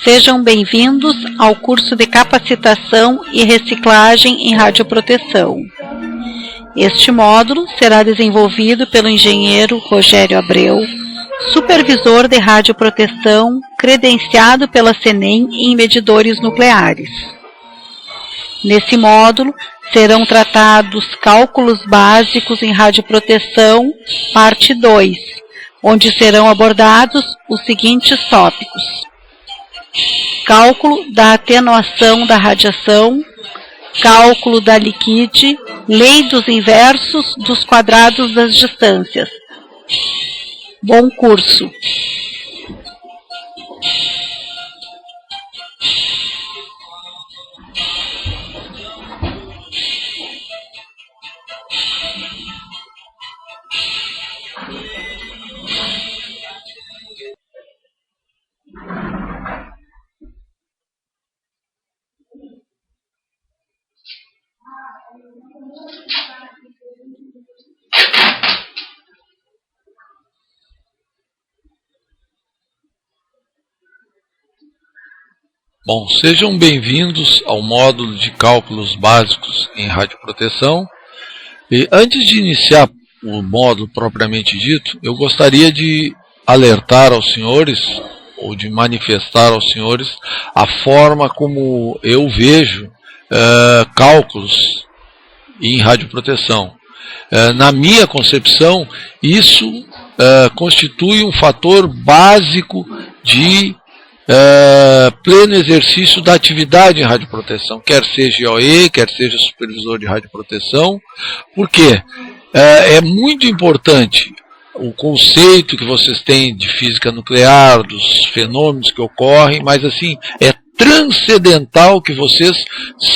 Sejam bem-vindos ao curso de capacitação e reciclagem em radioproteção. Este módulo será desenvolvido pelo engenheiro Rogério Abreu, supervisor de radioproteção, credenciado pela CENEM em medidores nucleares. Nesse módulo, serão tratados cálculos básicos em radioproteção, parte 2, onde serão abordados os seguintes tópicos: cálculo da atenuação da radiação, cálculo da liquide, lei dos inversos dos quadrados das distâncias. Bom curso! Bom, sejam bem-vindos ao módulo de cálculos básicos em radioproteção. E antes de iniciar o módulo propriamente dito, eu gostaria de alertar aos senhores, ou de manifestar aos senhores, a forma como eu vejo cálculos em radioproteção. Na minha concepção, isso constitui um fator básico de pleno exercício da atividade em radioproteção, quer seja IOE, quer seja supervisor de radioproteção, porque é muito importante o conceito que vocês têm de física nuclear, dos fenômenos que ocorrem, mas assim, é transcendental que vocês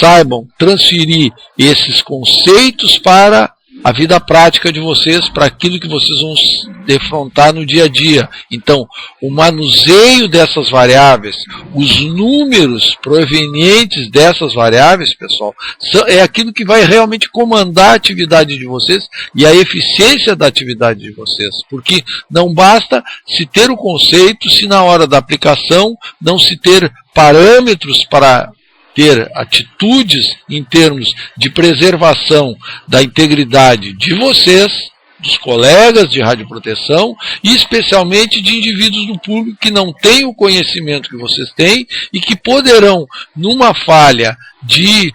saibam transferir esses conceitos para a vida prática de vocês, para aquilo que vocês vão defrontar no dia a dia. Então, o manuseio dessas variáveis, os números provenientes dessas variáveis, pessoal, é aquilo que vai realmente comandar a atividade de vocês e a eficiência da atividade de vocês. Porque não basta se ter o conceito, se na hora da aplicação não se ter parâmetros para ter atitudes em termos de preservação da integridade de vocês, dos colegas de radioproteção e especialmente de indivíduos do público que não têm o conhecimento que vocês têm e que poderão, numa falha de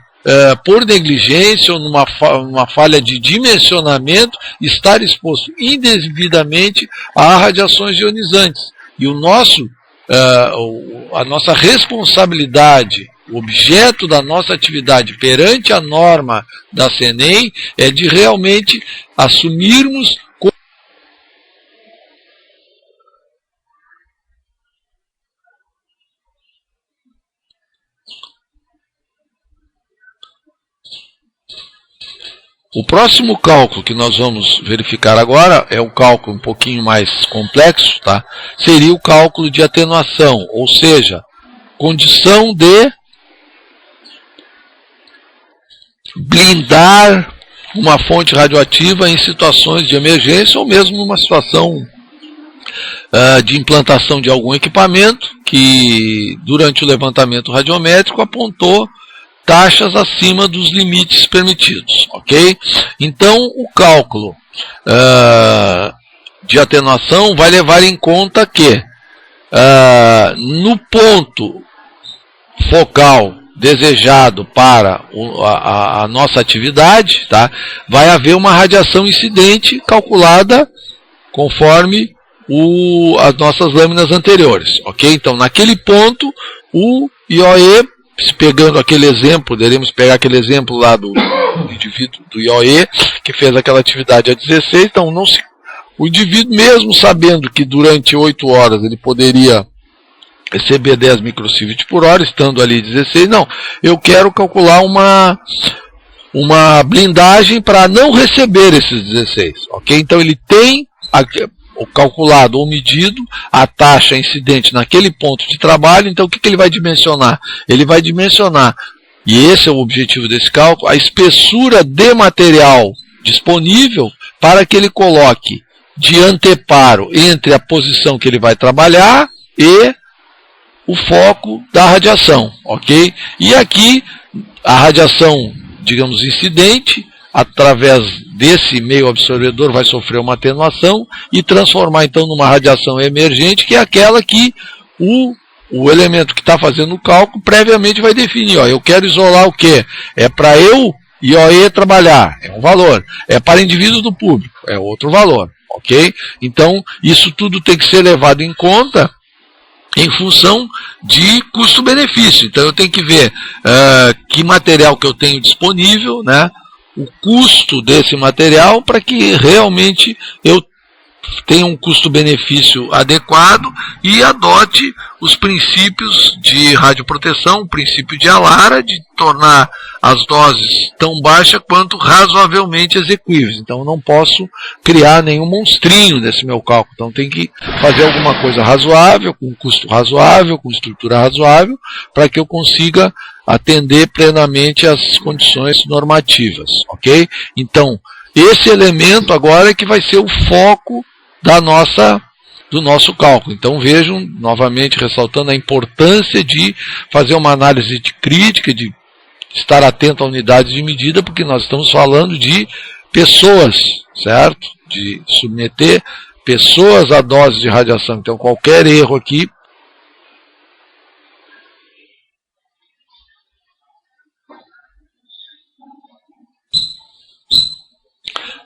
por negligência ou numa falha de dimensionamento, estar exposto indevidamente a radiações ionizantes. E a nossa responsabilidade, o objeto da nossa atividade perante a norma da CENEM é de realmente assumirmos o próximo cálculo que nós vamos verificar agora é um cálculo um pouquinho mais complexo, tá? Seria o cálculo de atenuação, ou seja, condição de blindar uma fonte radioativa em situações de emergência ou mesmo numa situação de implantação de algum equipamento que durante o levantamento radiométrico apontou taxas acima dos limites permitidos, ok? Então o cálculo de atenuação vai levar em conta que no ponto focal desejado para a nossa atividade, tá? Vai haver uma radiação incidente calculada conforme as nossas lâminas anteriores, ok? Então, naquele ponto, o IOE, pegando aquele exemplo, poderíamos pegar aquele exemplo lá do indivíduo do IOE, que fez aquela atividade a 16, então o indivíduo, mesmo sabendo que durante 8 horas ele poderia receber 10 microsievert por hora, estando ali 16, não, eu quero calcular uma blindagem para não receber esses 16, ok? Então ele tem calculado ou medido a taxa incidente naquele ponto de trabalho, então o que ele vai dimensionar? Ele vai dimensionar e esse é o objetivo desse cálculo, a espessura de material disponível para que ele coloque de anteparo entre a posição que ele vai trabalhar e o foco da radiação, ok? E aqui a radiação, digamos, incidente, através desse meio absorvedor vai sofrer uma atenuação e transformar então numa radiação emergente, que é aquela que o elemento que está fazendo o cálculo previamente vai definir. Ó, eu quero isolar o quê? É para eu e OE trabalhar, é um valor. É para indivíduos do público, é outro valor, ok? Então, isso tudo tem que ser levado em conta em função de custo-benefício. Então, eu tenho que ver que material que eu tenho disponível, né? O custo desse material para que realmente eu tenha um custo-benefício adequado e adote os princípios de radioproteção, o princípio de Alara, de tornar as doses tão baixas quanto razoavelmente execuíveis. Então, eu não posso criar nenhum monstrinho nesse meu cálculo. Então, tem que fazer alguma coisa razoável, com custo razoável, com estrutura razoável, para que eu consiga atender plenamente as condições normativas, ok? Então, esse elemento agora é que vai ser o foco do nosso cálculo. Então vejam, novamente ressaltando a importância de fazer uma análise crítica, de estar atento à unidade de medida, porque nós estamos falando de pessoas, certo? De submeter pessoas a doses de radiação. Então qualquer erro aqui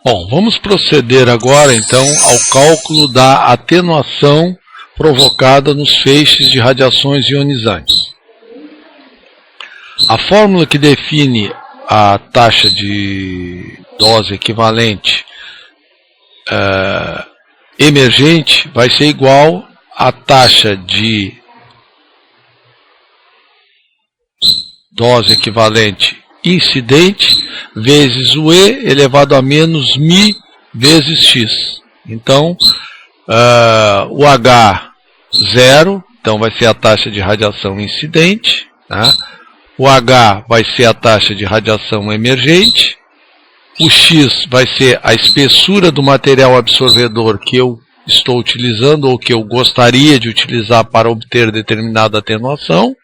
Bom, vamos proceder agora, então, ao cálculo da atenuação provocada nos feixes de radiações ionizantes. A fórmula que define a taxa de dose equivalente emergente vai ser igual à taxa de dose equivalente incidente vezes o E elevado a menos μ vezes x. Então, o H 0, então vai ser a taxa de radiação incidente, tá? O H vai ser a taxa de radiação emergente, o X vai ser a espessura do material absorvedor que eu estou utilizando ou que eu gostaria de utilizar para obter determinada atenuação.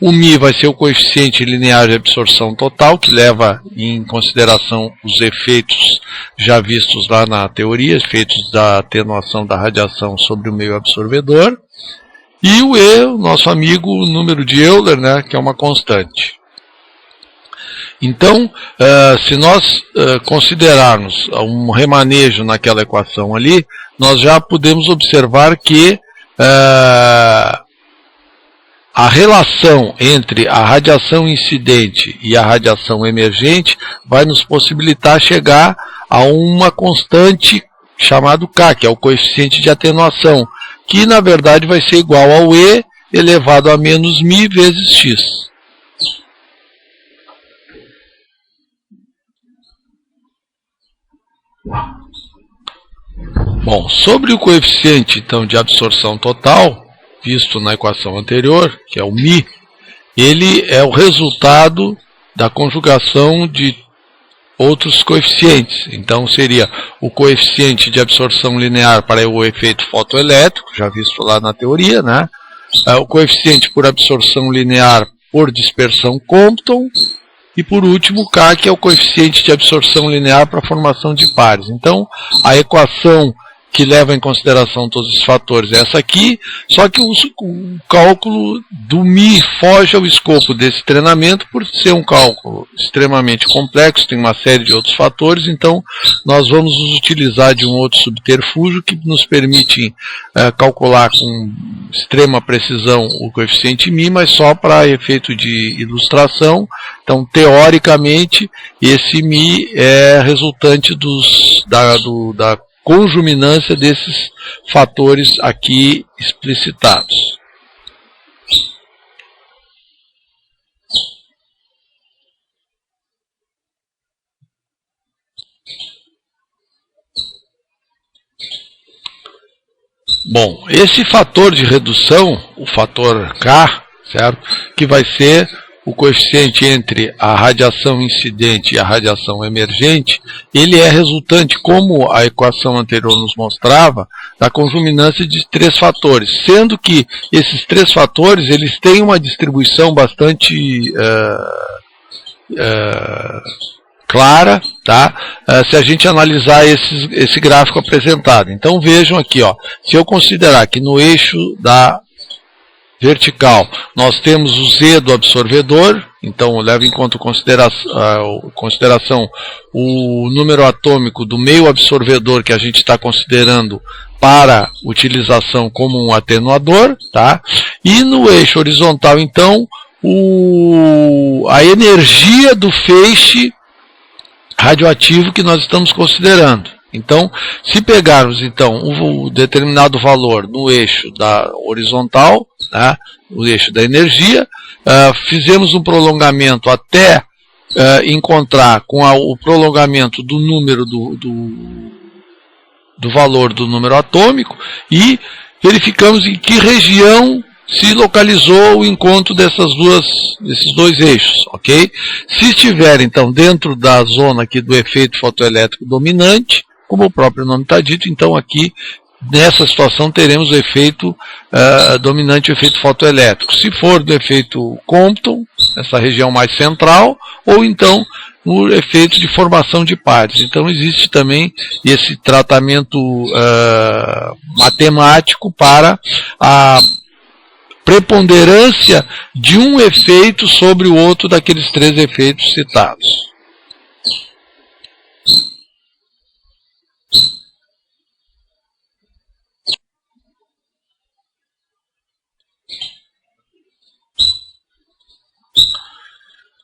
O μ vai ser o coeficiente linear de absorção total, que leva em consideração os efeitos já vistos lá na teoria, efeitos da atenuação da radiação sobre o meio absorvedor. E o E, o nosso amigo o número de Euler, né, que é uma constante. Então, se nós considerarmos um remanejo naquela equação ali, nós já podemos observar que a relação entre a radiação incidente e a radiação emergente vai nos possibilitar chegar a uma constante chamada K, que é o coeficiente de atenuação, que na verdade vai ser igual ao E elevado a menos μ vezes x. Bom, sobre o coeficiente então de absorção total, visto na equação anterior, que é o μ, ele é o resultado da conjugação de outros coeficientes. Então seria o coeficiente de absorção linear para o efeito fotoelétrico, já visto lá na teoria, né? O coeficiente por absorção linear por dispersão Compton, e por último o K, que é o coeficiente de absorção linear para a formação de pares. Então a equação que leva em consideração todos esses fatores é essa aqui, só que o cálculo do μ foge ao escopo desse treinamento por ser um cálculo extremamente complexo, tem uma série de outros fatores, então nós vamos nos utilizar de um outro subterfúgio que nos permite calcular com extrema precisão o coeficiente μ, mas só para efeito de ilustração. Então, teoricamente, esse μ é resultante da conjuminância desses fatores aqui explicitados. Bom, esse fator de redução, o fator K, certo? Que vai ser o coeficiente entre a radiação incidente e a radiação emergente, ele é resultante, como a equação anterior nos mostrava, da conjuminância de 3 fatores, sendo que esses 3 fatores eles têm uma distribuição bastante clara, tá? Se a gente analisar esse gráfico apresentado. Então vejam aqui, ó, se eu considerar que no eixo da vertical nós temos o Z do absorvedor, então leva em conta consideração o número atômico do meio absorvedor que a gente está considerando para utilização como um atenuador, tá? E no eixo horizontal, então, a energia do feixe radioativo que nós estamos considerando. Então, se pegarmos então um determinado valor no eixo da horizontal, né, o eixo da energia, fizemos um prolongamento até encontrar com o prolongamento do número do valor do número atômico e verificamos em que região se localizou o encontro desses 2 eixos, ok? Se estiver, então, dentro da zona aqui do efeito fotoelétrico dominante, como o próprio nome está dito, então aqui, nessa situação, teremos o efeito dominante, o efeito fotoelétrico. Se for do efeito Compton, essa região mais central, ou então no efeito de formação de pares. Então existe também esse tratamento matemático para a preponderância de um efeito sobre o outro daqueles 3 efeitos citados.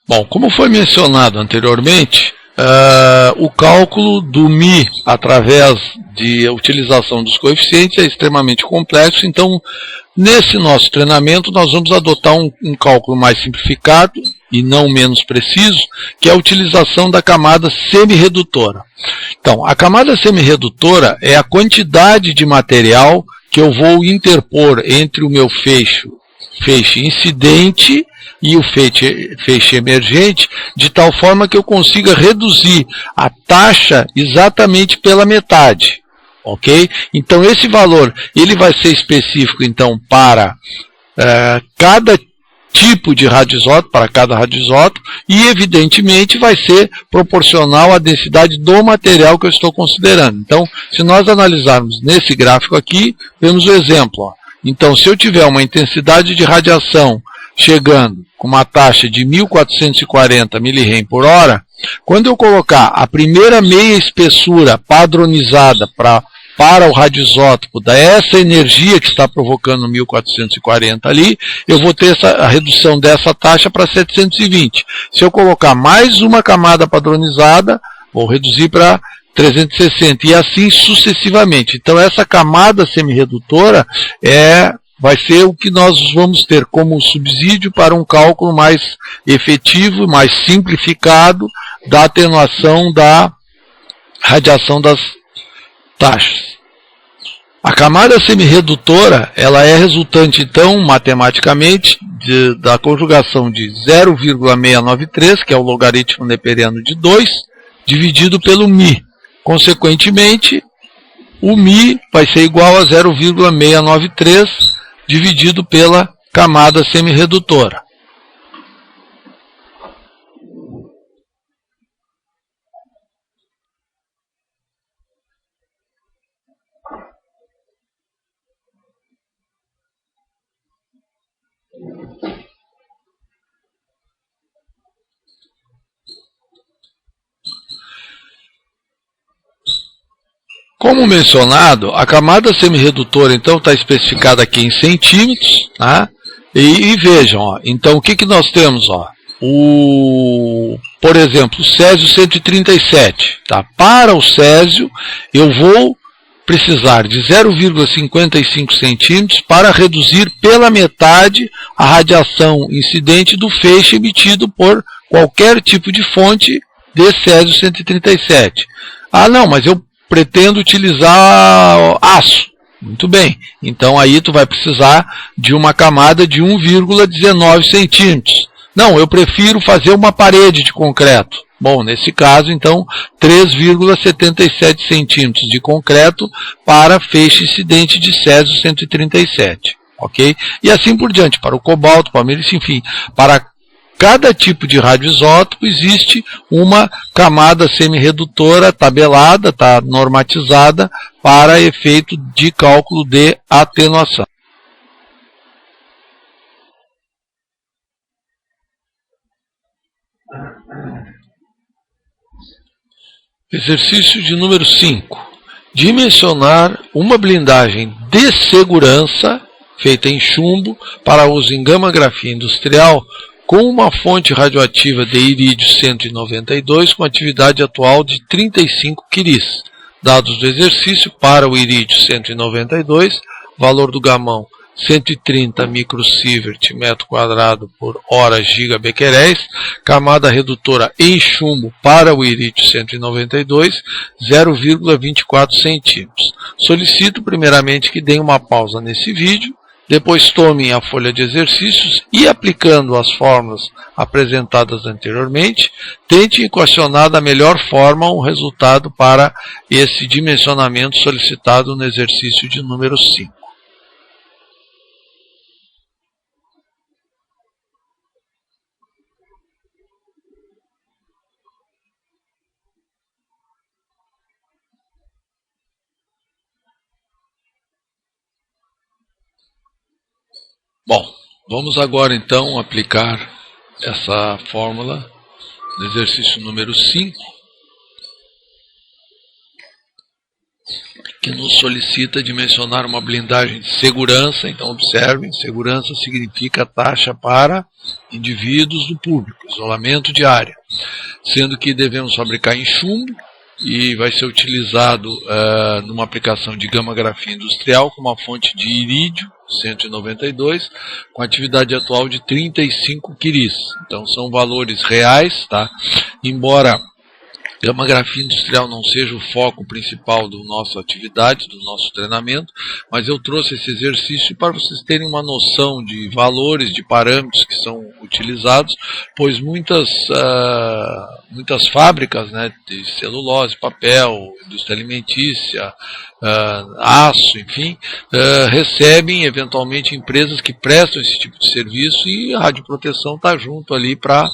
Bom, como foi mencionado anteriormente, o cálculo do μ através de utilização dos coeficientes é extremamente complexo, então nesse nosso treinamento nós vamos adotar um cálculo mais simplificado e não menos preciso, que é a utilização da camada semi-redutora. Então, a camada semi-redutora é a quantidade de material que eu vou interpor entre o meu feixe incidente e o feixe emergente, de tal forma que eu consiga reduzir a taxa exatamente pela metade. Ok? Então esse valor ele vai ser específico então para cada tipo de radioisótopo, para cada radioisótopo, e evidentemente vai ser proporcional à densidade do material que eu estou considerando. Então, se nós analisarmos nesse gráfico aqui, vemos o exemplo. Ó. Então, se eu tiver uma intensidade de radiação chegando com uma taxa de 1440 mRem por hora, quando eu colocar a primeira meia espessura padronizada para o radioisótopo dessa energia que está provocando 1440 ali, eu vou ter a redução dessa taxa para 720. Se eu colocar mais uma camada padronizada, vou reduzir para 360 e assim sucessivamente. Então essa camada semi-redutora vai ser o que nós vamos ter como subsídio para um cálculo mais efetivo, mais simplificado da atenuação da radiação das taxas. A camada semi-redutora, ela é resultante, então, matematicamente, da conjugação de 0,693, que é o logaritmo neperiano de 2, dividido pelo μ. Consequentemente, o μ vai ser igual a 0,693 dividido pela camada semi-redutora. Como mencionado, a camada semi-redutora então está especificada aqui em centímetros, tá? E vejam, ó, então o que nós temos? Ó? Por exemplo, o césio 137. Tá? Para o césio, eu vou precisar de 0,55 centímetros para reduzir pela metade a radiação incidente do feixe emitido por qualquer tipo de fonte de césio 137. Ah, não, mas eu pretendo utilizar aço. Muito bem. Então aí tu vai precisar de uma camada de 1,19 centímetros. Não, eu prefiro fazer uma parede de concreto. Bom, nesse caso, então, 3,77 centímetros de concreto para feixe incidente de Césio 137. Ok? E assim por diante, para o cobalto, para o milício, enfim, para cada tipo de radioisótopo existe uma camada semi-redutora tabelada, tá, normatizada, para efeito de cálculo de atenuação. Exercício de número 5. Dimensionar uma blindagem de segurança feita em chumbo para uso em gama-grafia industrial com uma fonte radioativa de irídio 192 com atividade atual de 35 quiris. Dados do exercício: para o irídio 192, valor do gamão 130 microsievert metro quadrado por hora gigabequeréis, camada redutora em chumbo para o irídio 192, 0,24 centímetros. Solicito primeiramente que deem uma pausa nesse vídeo, depois tomem a folha de exercícios e, aplicando as fórmulas apresentadas anteriormente, tentem equacionar da melhor forma um resultado para esse dimensionamento solicitado no exercício de número 5. Bom, vamos agora então aplicar essa fórmula no exercício número 5, que nos solicita dimensionar uma blindagem de segurança. Então observem, segurança significa taxa para indivíduos do público, isolamento de área, sendo que devemos fabricar em chumbo e vai ser utilizado numa aplicação de gama-grafia industrial com uma fonte de irídio 192 com atividade atual de 35 quiris. Então são valores reais, tá? Embora gama-grafia industrial não seja o foco principal da nossa atividade, do nosso treinamento, mas eu trouxe esse exercício para vocês terem uma noção de valores, de parâmetros que são utilizados, pois muitas fábricas, né, de celulose, papel, indústria alimentícia, aço, enfim, recebem eventualmente empresas que prestam esse tipo de serviço e a radioproteção está junto ali para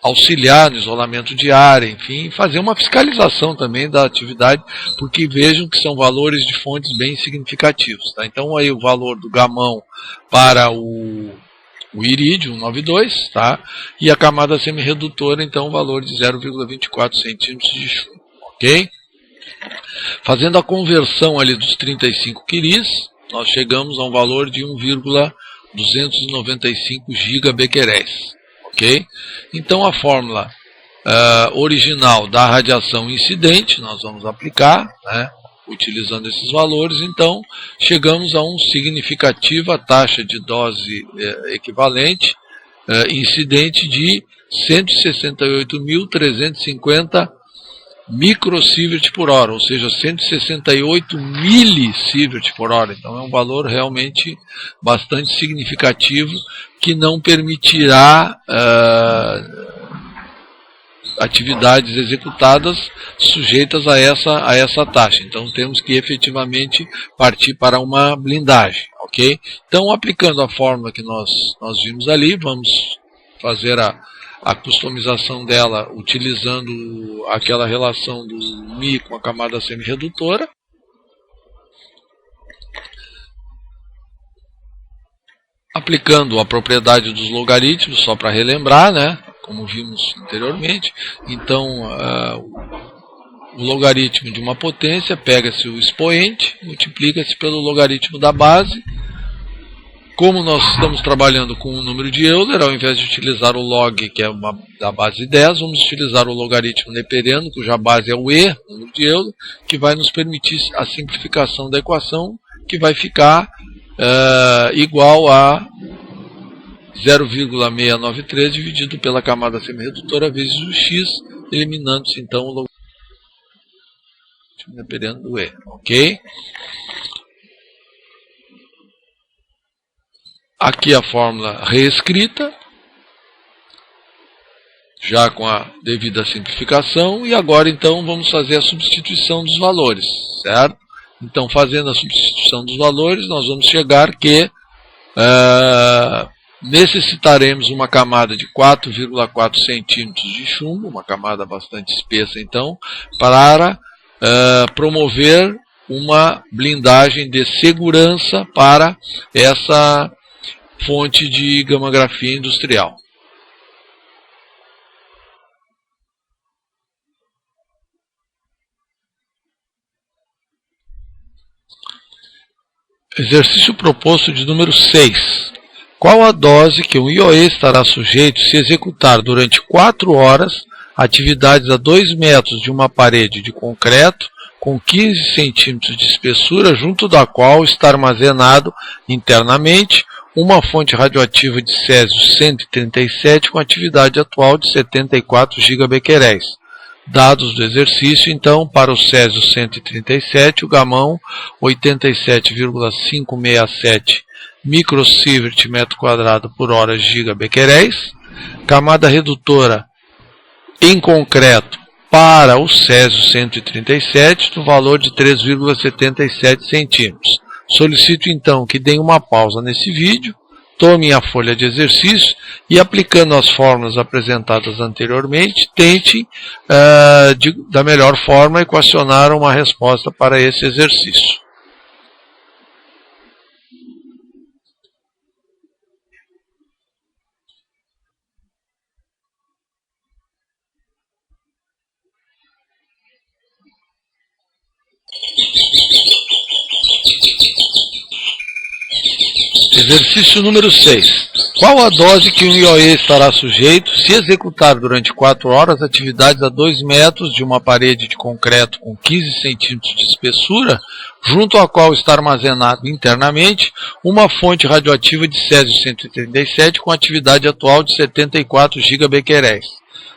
auxiliar no isolamento de área, enfim, fazer uma fiscalização também da atividade, porque vejam que são valores de fontes bem significativos. Tá? Então aí o valor do gamão para o irídio 192, tá? E a camada semi-redutora, então, o valor de 0,24 centímetros de chumbo, ok? Fazendo a conversão ali dos 35 quiris, nós chegamos a um valor de 1,295 gigabequeréis, ok? Então a fórmula original da radiação incidente nós vamos aplicar, né, utilizando esses valores. Então chegamos a uma significativa taxa de dose equivalente incidente de 168.350 microsievert por hora, ou seja, 168 milisievert por hora. Então é um valor realmente bastante significativo que não permitirá atividades executadas sujeitas a essa taxa. Então temos que efetivamente partir para uma blindagem, ok? Então, aplicando a fórmula que nós vimos ali, vamos fazer a customização dela utilizando aquela relação do Mi com a camada semi-redutora. Aplicando a propriedade dos logaritmos, só para relembrar, né, como vimos anteriormente. Então, o logaritmo de uma potência, pega-se o expoente, multiplica-se pelo logaritmo da base. Como nós estamos trabalhando com o número de Euler, ao invés de utilizar o log, que é da base 10, vamos utilizar o logaritmo neperiano, cuja base é o E, número de Euler, que vai nos permitir a simplificação da equação, que vai ficar igual a 0,693 dividido pela camada semi-redutora vezes o x, eliminando-se então o logaritmo neperiano do E, ok? aqui a fórmula reescrita, já com a devida simplificação, e agora então vamos fazer a substituição dos valores, certo? Então, fazendo a substituição dos valores, nós vamos chegar que necessitaremos uma camada de 4,4 centímetros de chumbo, uma camada bastante espessa então, para promover uma blindagem de segurança para essa fonte de gamografia industrial. Exercício proposto de número 6. Qual a dose que um IOE estará sujeito se executar durante 4 horas atividades a 2 metros de uma parede de concreto com 15 centímetros de espessura, junto da qual está armazenado internamente uma fonte radioativa de césio 137 com atividade atual de 74 gigabequeréis. Dados do exercício, então, para o césio 137, o gamão 87,567 microsievert metro quadrado por hora gigabequeréis, camada redutora em concreto para o césio 137 no valor de 3,77 centímetros. Solicito então que deem uma pausa nesse vídeo, tomem a folha de exercício e, aplicando as fórmulas apresentadas anteriormente, tentem da melhor forma equacionar uma resposta para esse exercício. Exercício número 6. Qual a dose que um IOE estará sujeito se executar durante 4 horas atividades a 2 metros de uma parede de concreto com 15 centímetros de espessura, junto à qual está armazenado internamente uma fonte radioativa de césio 137 com atividade atual de 74 gigabequeréis?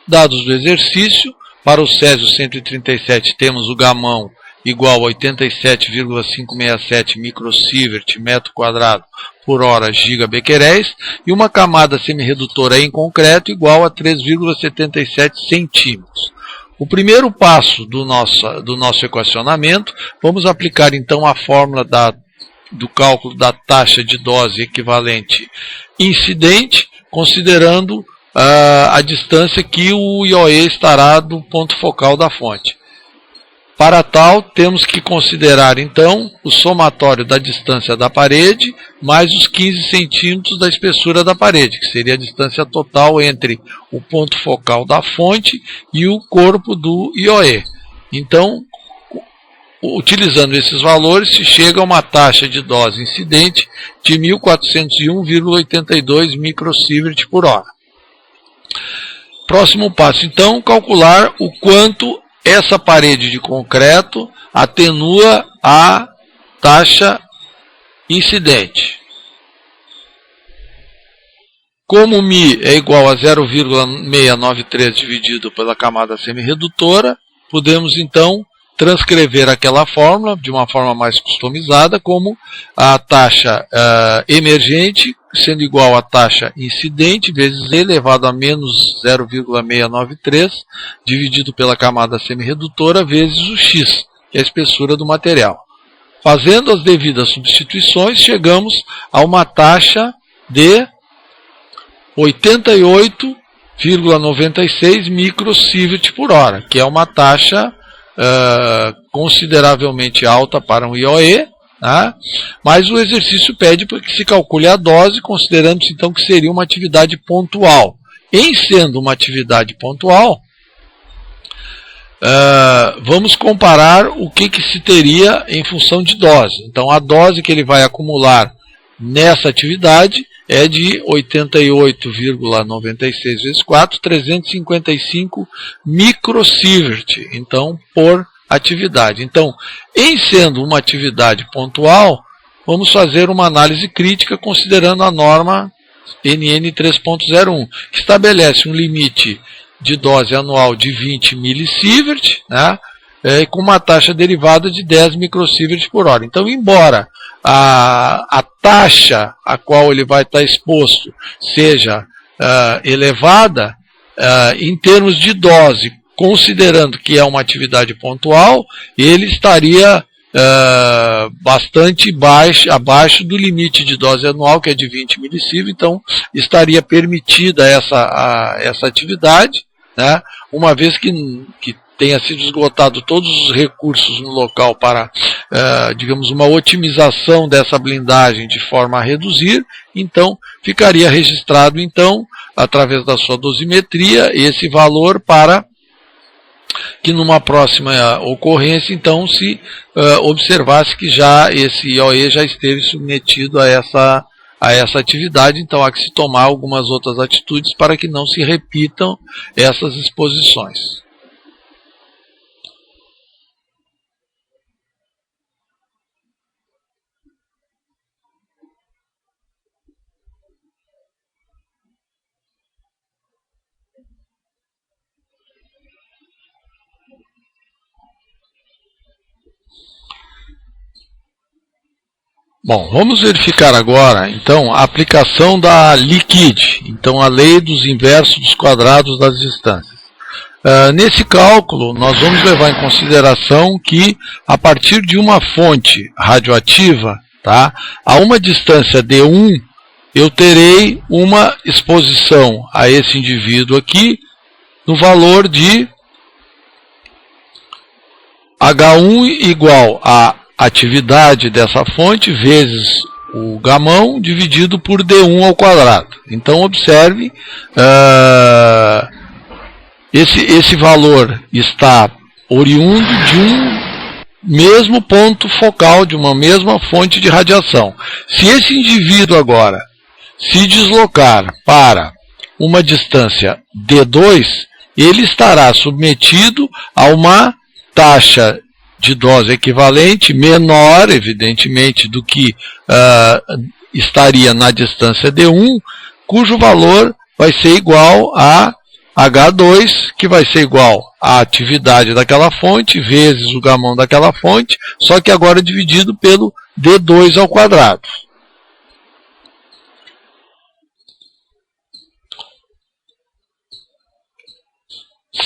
Dados do exercício, para o césio 137 temos o gamão igual a 87,567 microsievert metro quadrado por hora gigabequeréis e uma camada semirredutora em concreto igual a 3,77 centímetros. O primeiro passo do nosso equacionamento, vamos aplicar então a fórmula do cálculo da taxa de dose equivalente incidente, considerando a distância que o IOE estará do ponto focal da fonte. Para tal, temos que considerar, então, o somatório da distância da parede mais os 15 centímetros da espessura da parede, que seria a distância total entre o ponto focal da fonte e o corpo do IOE. Então, utilizando esses valores, se chega a uma taxa de dose incidente de 1.401,82 microsievert por hora. Próximo passo, então, calcular o quanto essa parede de concreto atenua a taxa incidente. Como μ é igual a 0,693 dividido pela camada semirredutora, podemos então transcrever aquela fórmula de uma forma mais customizada como a taxa emergente sendo igual à taxa incidente vezes e elevado a menos 0,693 dividido pela camada semirredutora vezes o x, que é a espessura do material. Fazendo as devidas substituições, chegamos a uma taxa de 88,96 microsievert por hora, que é uma taxa consideravelmente alta para um IOE, tá? Mas o exercício pede para que se calcule a dose, considerando-se então que seria uma atividade pontual. Em sendo uma atividade pontual, vamos comparar o que se teria em função de dose. Então, a dose que ele vai acumular nessa atividade é de 88,96 vezes 4, 355 microsievert, então, por atividade. Então, em sendo uma atividade pontual, vamos fazer uma análise crítica considerando a norma NN 3.01, que estabelece um limite de dose anual de 20 milisievert, né, com uma taxa derivada de 10 microsievert por hora. Então, embora a taxa a qual ele vai estar exposto seja elevada, em termos de dose, considerando que é uma atividade pontual, ele estaria bastante abaixo do limite de dose anual, que é de 20 milisievert, então estaria permitida essa atividade, né, uma vez que tenha sido esgotado todos os recursos no local para, digamos, uma otimização dessa blindagem de forma a reduzir, então ficaria registrado, então, através da sua dosimetria, esse valor para que numa próxima ocorrência, então, se observasse que já esse IOE já esteve submetido a essa atividade, então há que se tomar algumas outras atitudes para que não se repitam essas exposições. Bom, vamos verificar agora, então, a aplicação da LIQID, então a lei dos inversos dos quadrados das distâncias. Nesse cálculo, nós vamos levar em consideração que, a partir de uma fonte radioativa, tá, a uma distância D1, eu terei uma exposição a esse indivíduo aqui, no valor de H1 igual a atividade dessa fonte vezes o gamão dividido por D1 ao quadrado. Então, observe, esse valor está oriundo de um mesmo ponto focal, de uma mesma fonte de radiação. Se esse indivíduo agora se deslocar para uma distância D2, ele estará submetido a uma taxa de dose equivalente, menor, evidentemente, do que estaria na distância D1, cujo valor vai ser igual a H2, que vai ser igual à atividade daquela fonte, vezes o gamão daquela fonte, só que agora dividido pelo D2 ao quadrado.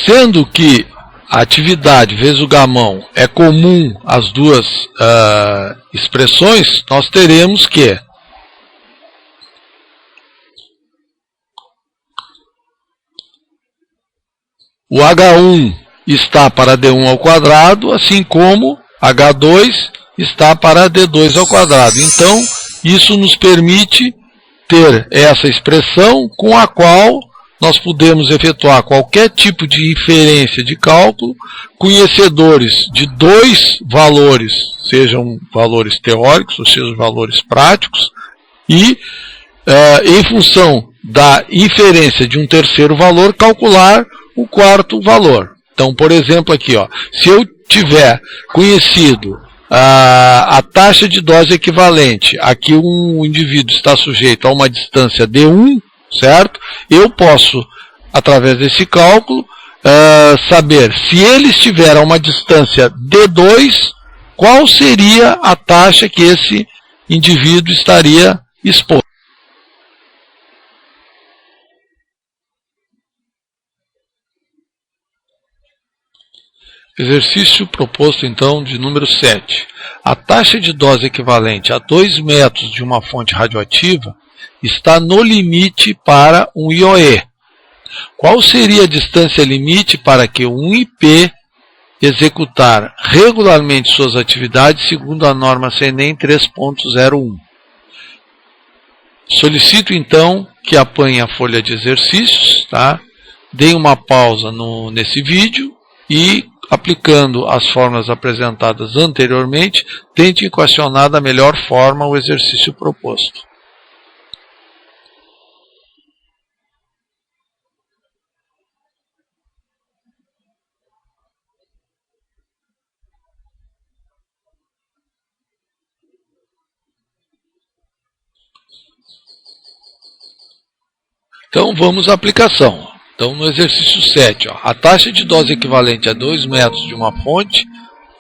Sendo que a atividade vezes o gamão é comum às duas expressões, nós teremos que o H1 está para D1 ao quadrado, assim como H2 está para D2 ao quadrado. Então, isso nos permite ter essa expressão com a qual nós podemos efetuar qualquer tipo de inferência de cálculo, conhecedores de dois valores, sejam valores teóricos, ou sejam valores práticos, e, em função da inferência de um terceiro valor, calcular o quarto valor. Então, por exemplo, aqui, ó, se eu tiver conhecido a taxa de dose equivalente a que um indivíduo está sujeito a uma distância D1, certo? Eu posso, através desse cálculo, saber se ele estiver a uma distância D2, qual seria a taxa que esse indivíduo estaria exposto. Exercício proposto, então, de número 7. A taxa de dose equivalente a 2 metros de uma fonte radioativa está no limite para um IOE. Qual seria a distância limite para que um IP executar regularmente suas atividades segundo a norma CNEM 3.01? Solicito, então, que apanhe a folha de exercícios, tá? Deem uma pausa nesse vídeo e, aplicando as fórmulas apresentadas anteriormente, tente equacionar da melhor forma o exercício proposto. Então, vamos à aplicação. Então, no exercício 7, ó, a taxa de dose equivalente a 2 metros de uma fonte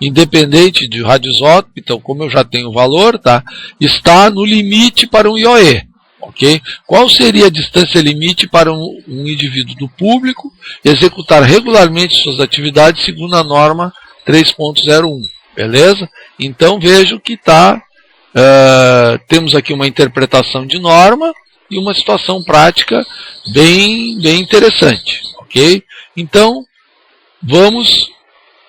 independente de radioisótopo, então como eu já tenho o valor, tá, está no limite para um IOE. Okay? Qual seria a distância limite para um indivíduo do público executar regularmente suas atividades segundo a norma 3.01? Beleza? Então vejo que temos aqui uma interpretação de norma e uma situação prática bem interessante. Okay? Então vamos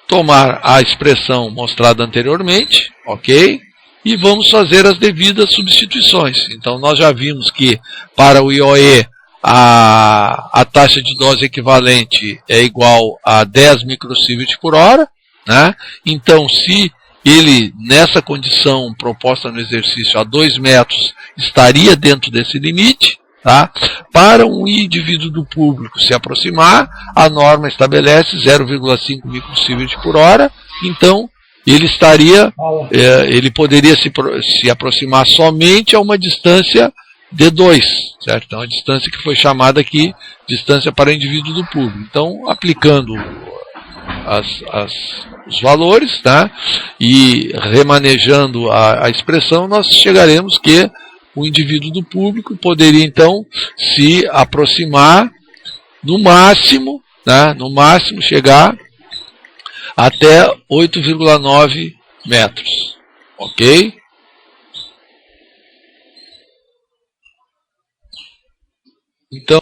tomar a expressão mostrada anteriormente, ok? E vamos fazer as devidas substituições. Então nós já vimos que para o IOE a taxa de dose equivalente é igual a 10 microsievert por hora, né? Então se ele, nessa condição proposta no exercício a 2 metros, estaria dentro desse limite. Tá? Para um indivíduo do público se aproximar, a norma estabelece 0,5 microsievert por hora, então ele poderia se aproximar somente a uma distância de 2, certo? Então a distância que foi chamada aqui, distância para indivíduo do público. Então, aplicando os valores, tá? E remanejando a expressão, nós chegaremos que o indivíduo do público poderia, então, se aproximar no máximo, né, chegar até 8,9 metros. Ok? Então,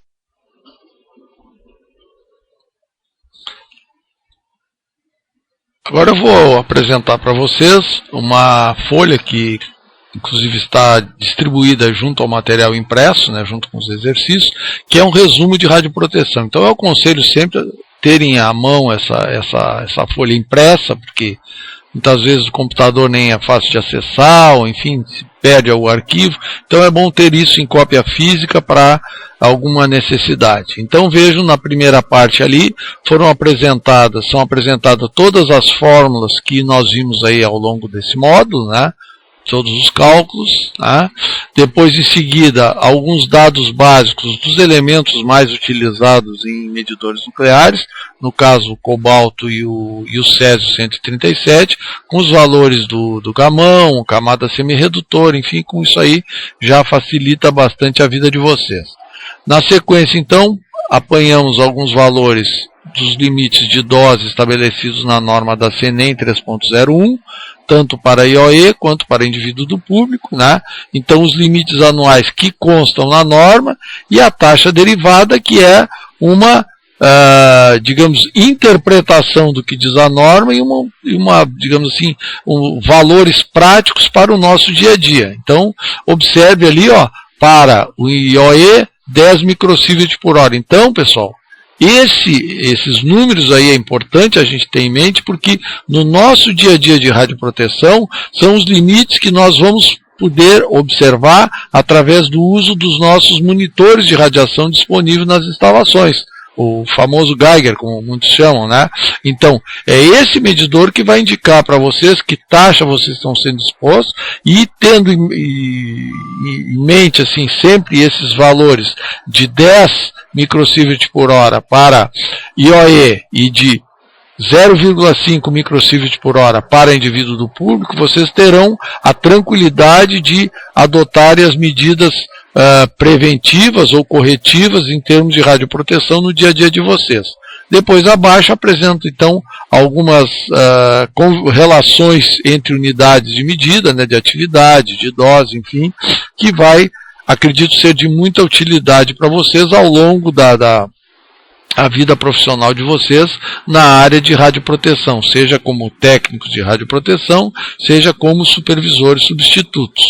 agora eu vou apresentar para vocês uma folha que inclusive está distribuída junto ao material impresso, né, junto com os exercícios, que é um resumo de radioproteção. Então eu aconselho sempre a terem à mão essa folha impressa, porque muitas vezes o computador nem é fácil de acessar, ou enfim, se perde o arquivo. Então é bom ter isso em cópia física para alguma necessidade. Então vejam, na primeira parte ali, são apresentadas todas as fórmulas que nós vimos aí ao longo desse módulo, né? Todos os cálculos, tá? Depois em seguida alguns dados básicos dos elementos mais utilizados em medidores nucleares, no caso o cobalto e o césio 137, com os valores do gamão, camada semi-redutora, enfim, com isso aí já facilita bastante a vida de vocês. Na sequência então, apanhamos alguns valores dos limites de dose estabelecidos na norma da CENEM 3.01, tanto para IOE quanto para indivíduo do público, né? Então os limites anuais que constam na norma e a taxa derivada, que é uma, digamos, interpretação do que diz a norma e uma digamos assim, valores práticos para o nosso dia a dia. Então observe ali, ó, para o IOE 10 microsievert por hora. Então, pessoal, esses números aí é importante a gente ter em mente, porque no nosso dia a dia de radioproteção são os limites que nós vamos poder observar através do uso dos nossos monitores de radiação disponíveis nas instalações, o famoso Geiger, como muitos chamam, né? Então, é esse medidor que vai indicar para vocês que taxa vocês estão sendo expostos, e tendo em mente assim sempre esses valores de 10 microsievert por hora para IOE e de 0,5 microsievert por hora para indivíduo do público, vocês terão a tranquilidade de adotarem as medidas preventivas ou corretivas em termos de radioproteção no dia a dia de vocês. Depois abaixo apresento então algumas relações entre unidades de medida, né, de atividade, de dose, enfim, que vai, acredito, ser de muita utilidade para vocês ao longo a vida profissional de vocês na área de radioproteção, seja como técnicos de radioproteção, seja como supervisores substitutos.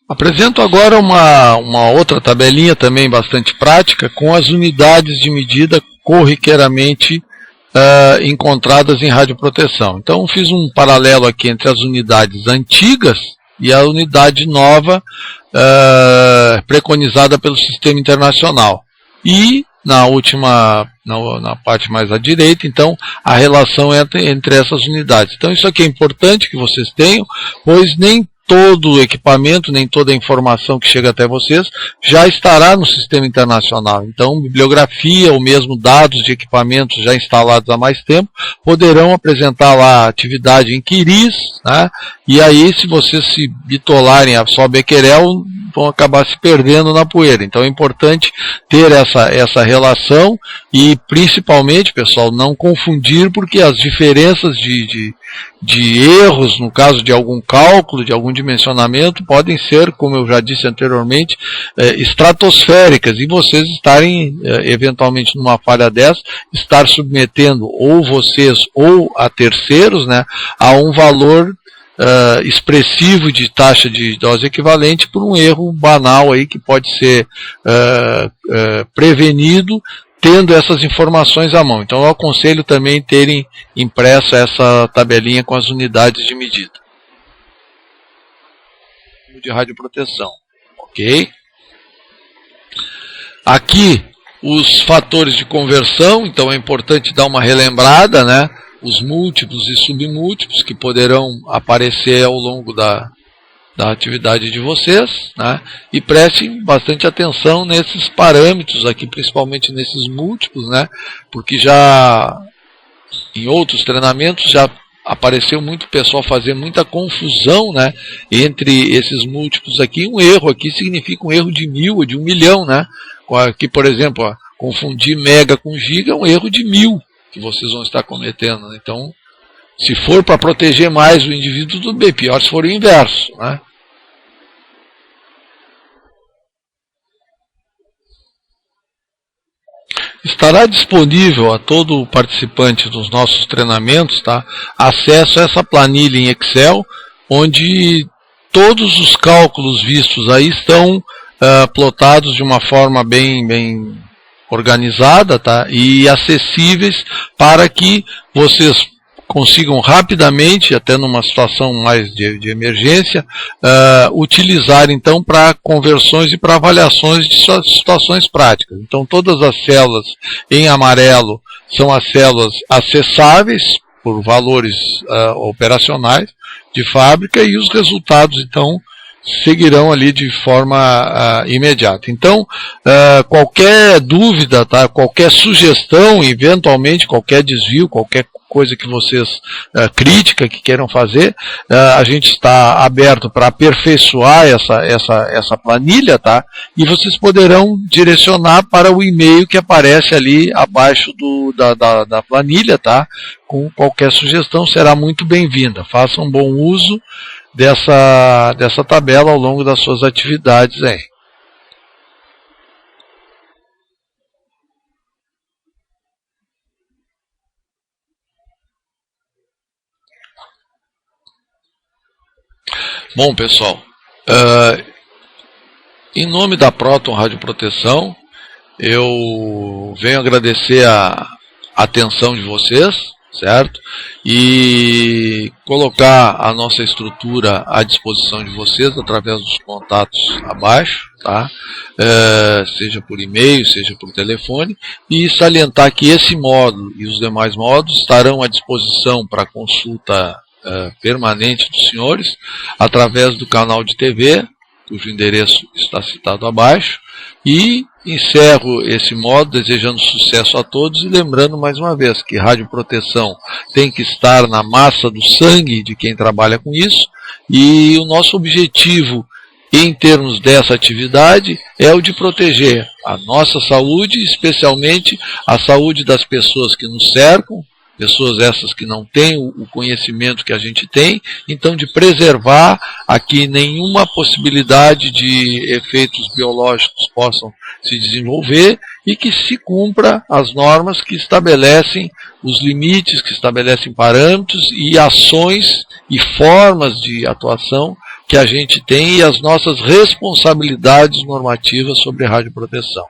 Apresento agora uma outra tabelinha também bastante prática, com as unidades de medida corriqueiramente encontradas em radioproteção. Então fiz um paralelo aqui entre as unidades antigas e a unidade nova preconizada pelo sistema internacional. E na última na parte mais à direita, então a relação entre essas unidades. Então isso aqui é importante que vocês tenham, pois nem todo o equipamento, nem toda a informação que chega até vocês já estará no sistema internacional. Então, bibliografia ou mesmo dados de equipamentos já instalados há mais tempo poderão apresentar lá a atividade em QRIS, né? E aí, se vocês se bitolarem a só Becquerel, vão acabar se perdendo na poeira. Então é importante ter essa relação e, principalmente, pessoal, não confundir, porque as diferenças de erros, no caso de algum cálculo, de algum dimensionamento, podem ser, como eu já disse anteriormente, estratosféricas, e vocês estarem, eventualmente, numa falha dessa, estar submetendo ou vocês ou a terceiros, né, a um valor expressivo de taxa de dose equivalente por um erro banal aí que pode ser prevenido tendo essas informações à mão. Então eu aconselho também terem impressa essa tabelinha com as unidades de medida de radioproteção, ok? Aqui os fatores de conversão, então é importante dar uma relembrada, né? Os múltiplos e submúltiplos que poderão aparecer ao longo da atividade de vocês, né? E prestem bastante atenção nesses parâmetros aqui, principalmente nesses múltiplos, né? Porque já em outros treinamentos já apareceu muito pessoal fazer muita confusão, né, entre esses múltiplos aqui. Um erro aqui significa um erro de 1000 ou de 1 milhão, né? Aqui, por exemplo, confundir mega com giga é um erro de 1000 que vocês vão estar cometendo, né? Então, se for para proteger mais o indivíduo, tudo bem. Pior se for o inverso, né? Estará disponível a todo participante dos nossos treinamentos, tá, acesso a essa planilha em Excel, onde todos os cálculos vistos aí estão plotados de uma forma bem organizada, tá, e acessíveis para que vocês consigam rapidamente, até numa situação mais de emergência, utilizar então para conversões e para avaliações de situações práticas. Então todas as células em amarelo são as células acessáveis por valores operacionais de fábrica, e os resultados então seguirão ali de forma imediata. Então, qualquer dúvida, tá, qualquer sugestão, eventualmente qualquer desvio, qualquer coisa que vocês, crítica que queiram fazer, a gente está aberto para aperfeiçoar essa planilha, tá? E vocês poderão direcionar para o e-mail que aparece ali abaixo da planilha, tá? Com qualquer sugestão será muito bem-vinda. Façam bom uso dessa tabela ao longo das suas atividades aí. Bom, pessoal, em nome da Proton Radioproteção, eu venho agradecer a atenção de vocês, certo? E colocar a nossa estrutura à disposição de vocês através dos contatos abaixo, tá? Seja por e-mail, seja por telefone, e salientar que esse módulo e os demais módulos estarão à disposição para consulta permanente dos senhores através do canal de TV, cujo endereço está citado abaixo, e encerro esse módulo desejando sucesso a todos e lembrando mais uma vez que radioproteção tem que estar na massa do sangue de quem trabalha com isso, e o nosso objetivo em termos dessa atividade é o de proteger a nossa saúde, especialmente a saúde das pessoas que nos cercam, pessoas essas que não têm o conhecimento que a gente tem, então de preservar aqui nenhuma possibilidade de efeitos biológicos possam se desenvolver, e que se cumpra as normas que estabelecem os limites, que estabelecem parâmetros e ações e formas de atuação que a gente tem, e as nossas responsabilidades normativas sobre radioproteção.